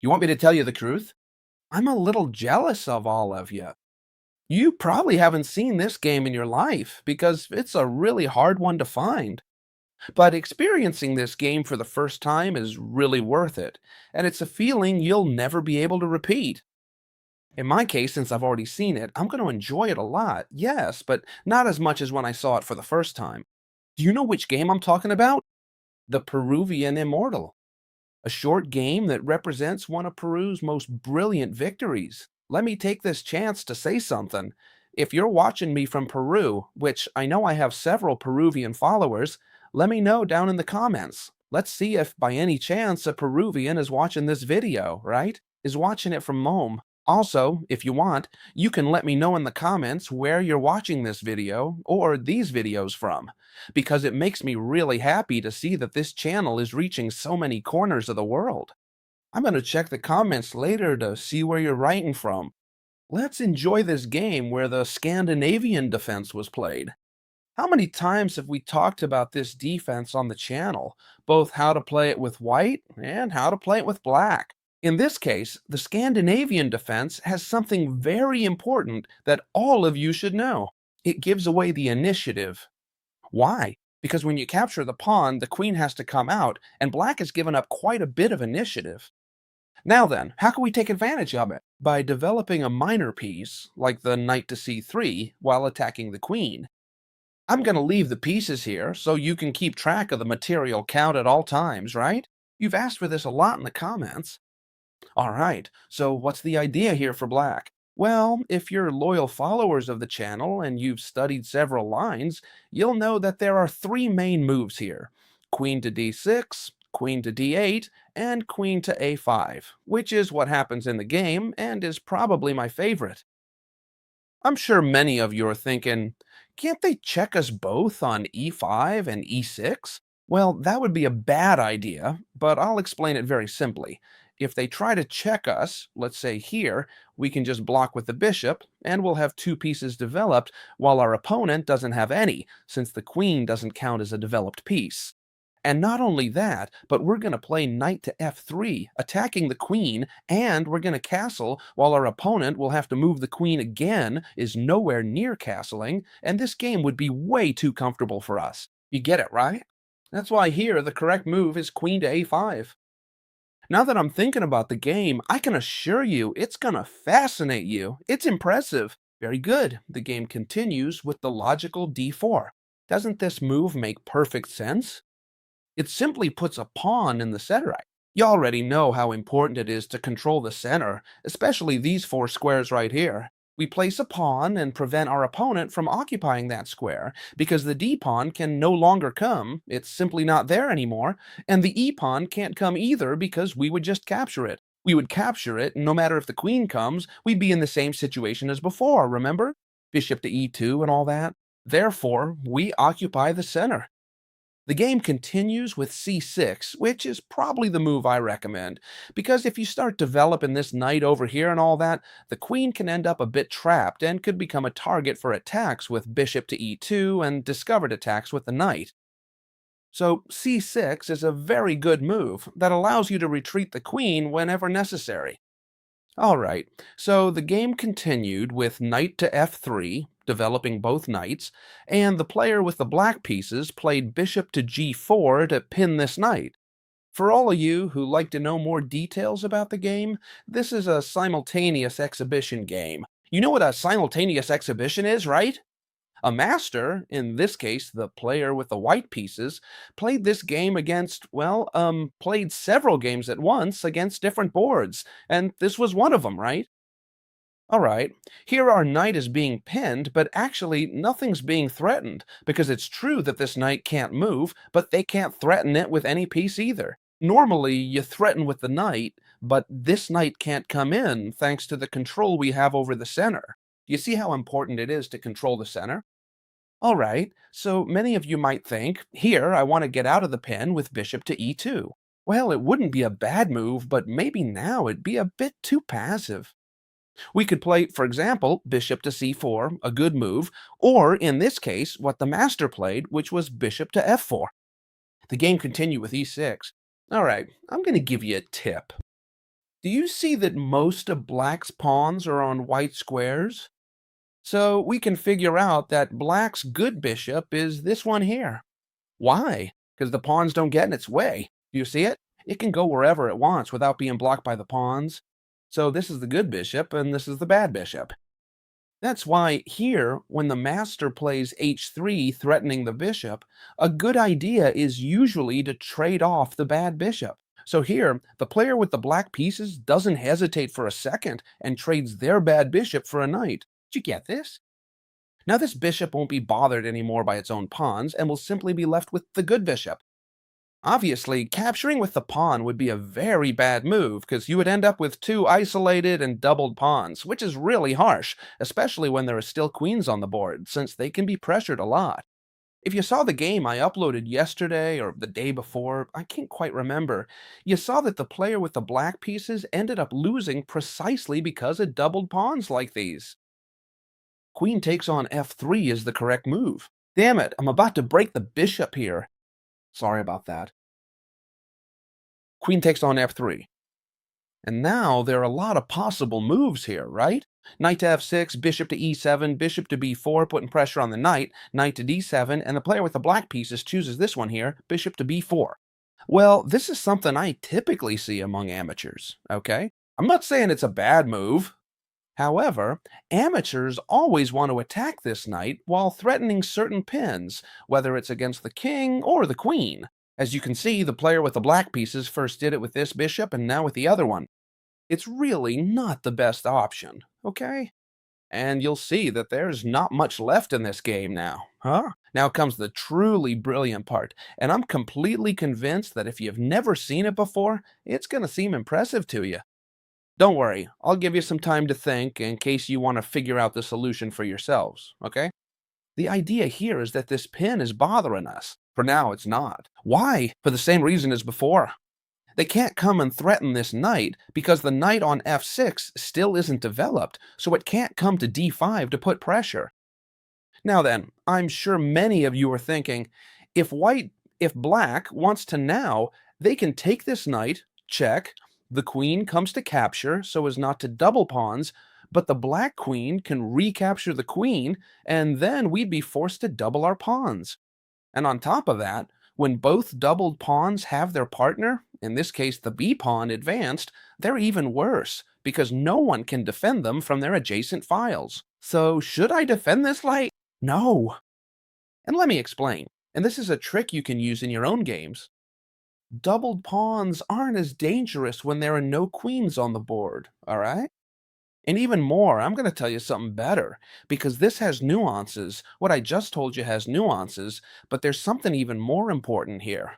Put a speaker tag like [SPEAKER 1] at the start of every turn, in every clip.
[SPEAKER 1] You want me to tell you the truth? I'm a little jealous of all of you. You probably haven't seen this game in your life because it's a really hard one to find. But experiencing this game for the first time is really worth it, and it's a feeling you'll never be able to repeat. In my case, since I've already seen it, I'm going to enjoy it a lot, yes, but not as much as when I saw it for the first time. Do you know which game I'm talking about? The Peruvian Immortal. A short game that represents one of Peru's most brilliant victories. Let me take this chance to say something. If you're watching me from Peru, which I know I have several Peruvian followers, let me know down in the comments. Let's see if by any chance a Peruvian is watching this video, right? Is watching it from home. Also, if you want, you can let me know in the comments where you're watching this video or these videos from, because it makes me really happy to see that this channel is reaching so many corners of the world. I'm going to check the comments later to see where you're writing from. Let's enjoy this game where the Scandinavian defense was played. How many times have we talked about this defense on the channel, both how to play it with white and how to play it with black? In this case, the Scandinavian defense has something very important that all of you should know. It gives away the initiative. Why? Because when you capture the pawn, the queen has to come out, and black has given up quite a bit of initiative. Now then, how can we take advantage of it? By developing a minor piece, like the knight to c3, while attacking the queen. I'm going to leave the pieces here so you can keep track of the material count at all times, right? You've asked for this a lot in the comments. All right, so what's the idea here for black? Well, if you're loyal followers of the channel and you've studied several lines, you'll know that there are three main moves here. Queen to d6, queen to d8, and queen to a5, which is what happens in the game and is probably my favorite. I'm sure many of you are thinking, can't they check us both on e5 and e6? Well, that would be a bad idea, but I'll explain it very simply. If they try to check us, let's say here, we can just block with the bishop, and we'll have two pieces developed, while our opponent doesn't have any, since the queen doesn't count as a developed piece. And not only that, but we're going to play knight to f3, attacking the queen, and we're going to castle, while our opponent will have to move the queen again, is nowhere near castling, and this game would be way too comfortable for us. You get it, right? That's why here the correct move is queen to a5. Now that I'm thinking about the game, I can assure you it's gonna fascinate you. It's impressive. Very good. The game continues with the logical d4. Doesn't this move make perfect sense? It simply puts a pawn in the center. You already know how important it is to control the center, especially these four squares right here. We place a pawn and prevent our opponent from occupying that square, because the d-pawn can no longer come, it's simply not there anymore, and the e-pawn can't come either because we would just capture it. We would capture it, and no matter if the queen comes, we'd be in the same situation as before, remember? Bishop to e2 and all that. Therefore, we occupy the center. The game continues with c6, which is probably the move I recommend, because if you start developing this knight over here and all that, the queen can end up a bit trapped and could become a target for attacks with bishop to e2 and discovered attacks with the knight. So c6 is a very good move that allows you to retreat the queen whenever necessary. Alright, so the game continued with knight to f3, developing both knights, and the player with the black pieces played bishop to g4 to pin this knight. For all of you who like to know more details about the game, this is a simultaneous exhibition game. You know what a simultaneous exhibition is, right? A master, in this case the player with the white pieces, played this game against, well, played several games at once against different boards, and this was one of them, right? Alright, here our knight is being pinned, but actually nothing's being threatened, because it's true that this knight can't move, but they can't threaten it with any piece either. Normally, you threaten with the knight, but this knight can't come in thanks to the control we have over the center. You see how important it is to control the center? Alright, so many of you might think, here I want to get out of the pin with bishop to e2. Well, it wouldn't be a bad move, but maybe now it'd be a bit too passive. We could play, for example, bishop to c4, a good move, or in this case, what the master played, which was bishop to f4. The game continued with e6. Alright, I'm going to give you a tip. Do you see that most of black's pawns are on white squares? So we can figure out that black's good bishop is this one here. Why? Because the pawns don't get in its way. Do you see it? It can go wherever it wants without being blocked by the pawns. So this is the good bishop and this is the bad bishop. That's why here, when the master plays h3 threatening the bishop, a good idea is usually to trade off the bad bishop. So here, the player with the black pieces doesn't hesitate for a second and trades their bad bishop for a knight. Did you get this? Now this bishop won't be bothered anymore by its own pawns and will simply be left with the good bishop. Obviously, capturing with the pawn would be a very bad move because you would end up with two isolated and doubled pawns, which is really harsh, especially when there are still queens on the board, since they can be pressured a lot. If you saw the game I uploaded yesterday or the day before, I can't quite remember, you saw that the player with the black pieces ended up losing precisely because of doubled pawns like these. Queen takes on f3 is the correct move. Damn it, I'm about to break the bishop here. Sorry about that. Queen takes on f3. And now there are a lot of possible moves here, right? Knight to f6, bishop to e7, bishop to b4, putting pressure on the knight to d7, and the player with the black pieces chooses this one here, bishop to b4. Well, this is something I typically see among amateurs, okay? I'm not saying it's a bad move. However, amateurs always want to attack this knight while threatening certain pins, whether it's against the king or the queen. As you can see, the player with the black pieces first did it with this bishop and now with the other one. It's really not the best option, okay? And you'll see that there's not much left in this game now, huh? Now comes the truly brilliant part, and I'm completely convinced that if you've never seen it before, it's gonna seem impressive to you. Don't worry, I'll give you some time to think in case you want to figure out the solution for yourselves, okay? The idea here is that this pin is bothering us. For now, it's not. Why? For the same reason as before. They can't come and threaten this knight because the knight on f6 still isn't developed, so it can't come to d5 to put pressure. Now then, I'm sure many of you are thinking, if black wants to now, they can take this knight, check, the queen comes to capture so as not to double pawns, but the black queen can recapture the queen, and then we'd be forced to double our pawns. And on top of that, when both doubled pawns have their partner, in this case the b pawn, advanced, they're even worse, because no one can defend them from their adjacent files. So should I defend this light? No. And let me explain, and this is a trick you can use in your own games. Doubled pawns aren't as dangerous when there are no queens on the board, alright? And even more, I'm going to tell you something better, because this has nuances. What I just told you has nuances, but there's something even more important here.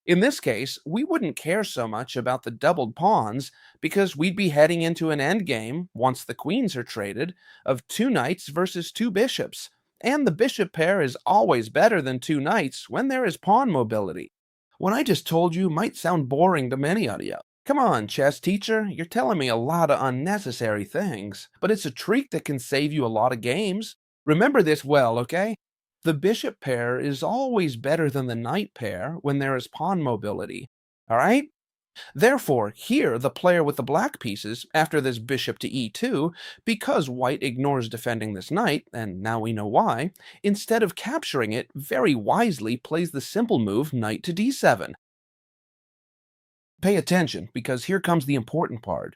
[SPEAKER 1] In this case, we wouldn't care so much about the doubled pawns, because we'd be heading into an endgame, once the queens are traded, of two knights versus two bishops. And the bishop pair is always better than two knights when there is pawn mobility. What I just told you might sound boring to many of you. Come on, chess teacher, you're telling me a lot of unnecessary things, but it's a trick that can save you a lot of games. Remember this well, okay? The bishop pair is always better than the knight pair when there is pawn mobility, alright? Therefore, here the player with the black pieces, after this bishop to e2, because white ignores defending this knight, and now we know why, instead of capturing it, very wisely plays the simple move knight to d7. Pay attention, because here comes the important part.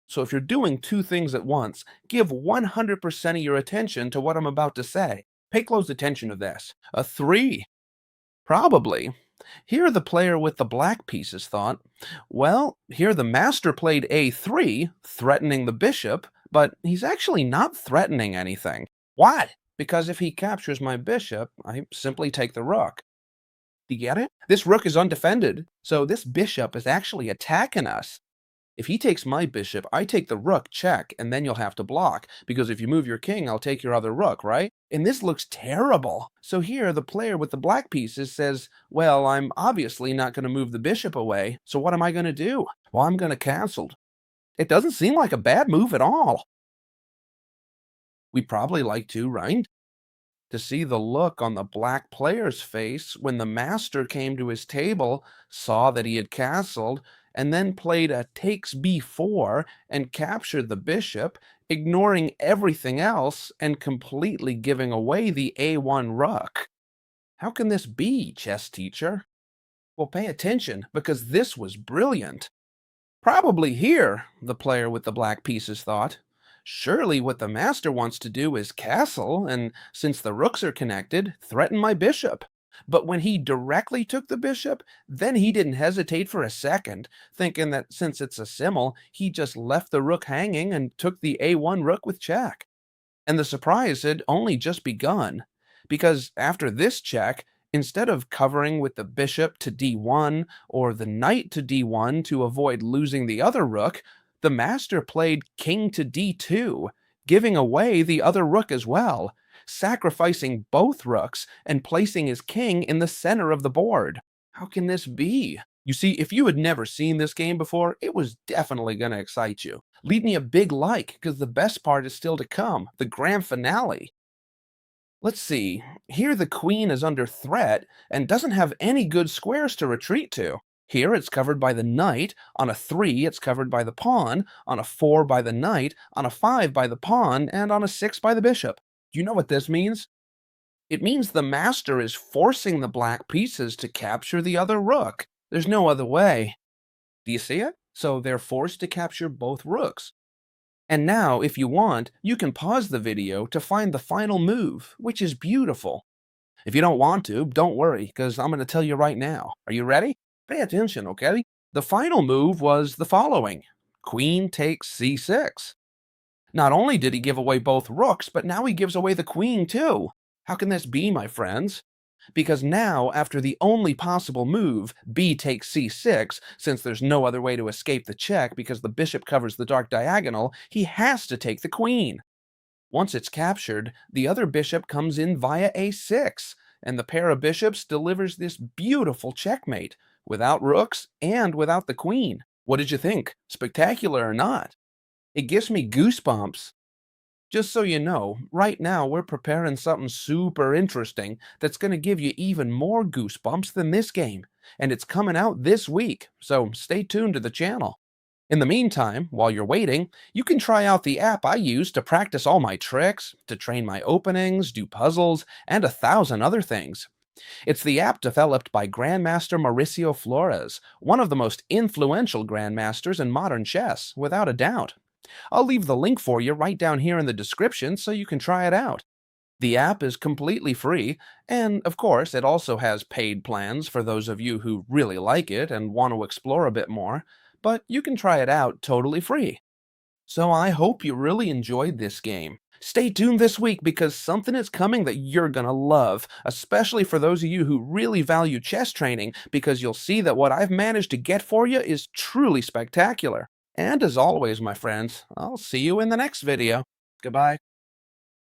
[SPEAKER 1] So if you're doing two things at once, give 100% of your attention to what I'm about to say. Pay close attention to this. A 3. Probably. Here the player with the black pieces thought, well, here the master played a3, threatening the bishop, but he's actually not threatening anything. Why? Because if he captures my bishop, I simply take the rook. Do you get it? This rook is undefended, so this bishop is actually attacking us. If he takes my bishop, I take the rook, check, and then you'll have to block, because if you move your king, I'll take your other rook, right? And this looks terrible. So here, the player with the black pieces says, well, I'm obviously not going to move the bishop away, so what am I going to do? Well, I'm going to cancel. It doesn't seem like a bad move at all. We'd probably like to, right? To see the look on the black player's face when the master came to his table, saw that he had castled, and then played a takes b4 and captured the bishop, ignoring everything else and completely giving away the a1 rook. How can this be, chess teacher? Well, pay attention, because this was brilliant. Probably here, the player with the black pieces thought. Surely what the master wants to do is castle, and since the rooks are connected, threaten my bishop. But when he directly took the bishop, then he didn't hesitate for a second, thinking that since it's a simile, he just left the rook hanging and took the a1 rook with check. And the surprise had only just begun, because after this check, instead of covering with the bishop to d1 or the knight to d1 to avoid losing the other rook, the master played king to d2, giving away the other rook as well, sacrificing both rooks and placing his king in the center of the board. How can this be? You see, if you had never seen this game before, it was definitely going to excite you. Leave me a big like, because the best part is still to come, the grand finale. Let's see, here the queen is under threat and doesn't have any good squares to retreat to. Here it's covered by the knight, on a 3 it's covered by the pawn, on a 4 by the knight, on a 5 by the pawn, and on a 6 by the bishop. Do you know what this means? It means the master is forcing the black pieces to capture the other rook. There's no other way. Do you see it? So they're forced to capture both rooks. And now, if you want, you can pause the video to find the final move, which is beautiful. If you don't want to, don't worry, because I'm going to tell you right now. Are you ready? Pay attention, okay? The final move was the following. Queen takes c6. Not only did he give away both rooks, but now he gives away the queen too. How can this be, my friends? Because now, after the only possible move, b takes c6, since there's no other way to escape the check because the bishop covers the dark diagonal, he has to take the queen. Once it's captured, the other bishop comes in via a6, and the pair of bishops delivers this beautiful checkmate, without rooks and without the queen. What did you think? Spectacular or not? It gives me goosebumps. Just so you know, right now we're preparing something super interesting that's going to give you even more goosebumps than this game, and it's coming out this week, so stay tuned to the channel. In the meantime, while you're waiting, you can try out the app I use to practice all my tricks, to train my openings, do puzzles, and 1,000 other things. It's the app developed by Grandmaster Mauricio Flores, one of the most influential grandmasters in modern chess, without a doubt. I'll leave the link for you right down here in the description so you can try it out. The app is completely free, and of course it also has paid plans for those of you who really like it and want to explore a bit more, but you can try it out totally free. So I hope you really enjoyed this game. Stay tuned this week because something is coming that you're gonna love, especially for those of you who really value chess training, because you'll see that what I've managed to get for you is truly spectacular. And as always, my friends, I'll see you in the next video. Goodbye.